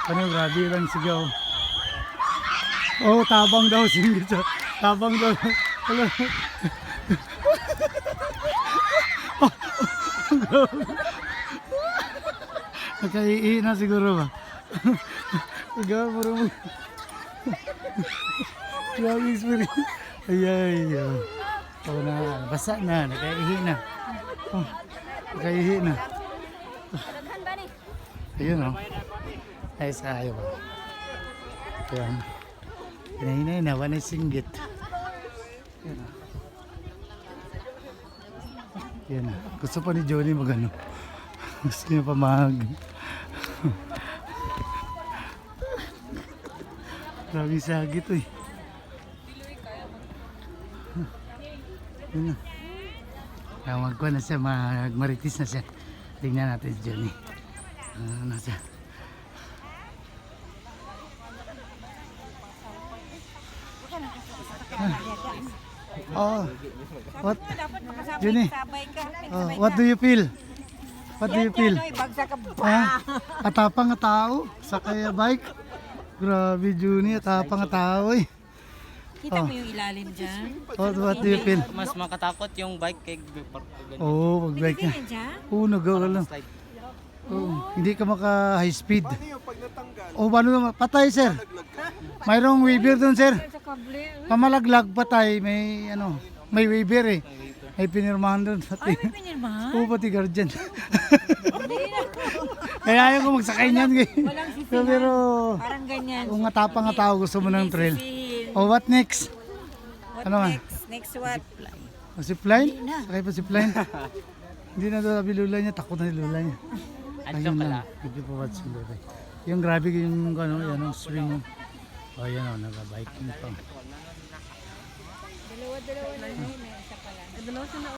Ano, grabe lang sigaw. Oh, tabang daw, singgit siya. Tabang daw. Hello. Nakaiihi na siguro ba? Sigaw, puro mo. Grabe experience. Ay. Oh na, basa na, nakaihi na. Oh, nakaihi na. Ayun oh. Ay sa ayaw ba? Ayan. Hinahinay na, wala singgit. Ayan oh. Ayan oh. Gusto pa ni Johnny magano. Gusto niya pa Grabe sagit eh. Yun na. Tawag ko na siya, magmaritis na siya. Tingnan natin si Johnny. Ano siya? Oh, what? Johnny, what do you feel? What do you feel? Atapang nga tao sa kaya bike. Grabe Johnny, atapang nga tao eh. Kita mo yung ilalim dyan? What do you feel? Mas makatakot yung bike kay Oo, mag-bike na. Oo, nagawa lang. Oo, hindi ka maka high speed. O paano naman? Patay sir. Mayroong waiver doon sir. Pamalaglag patay. May ano, may waiver eh. May pinirmahan doon. Ay, may pinirmahan? Oo, pati guardian. Kaya ayaw ko magsakay niyan. Walang sisihan. Pero Parang ganyan. kung matapang nga tao gusto mo ng trail. Sisihin. O what next? What Ano nga? next? Next what? O zipline? Sakay pa zipline? Hindi na daw sabi lula niya. Takot na yung lula niya. Ayun lang. Hindi po watch yung lula. Yung grabe yung ano, yan ang swing. O yan o, nag-biking pa. Dalawa na yun. Isa pala.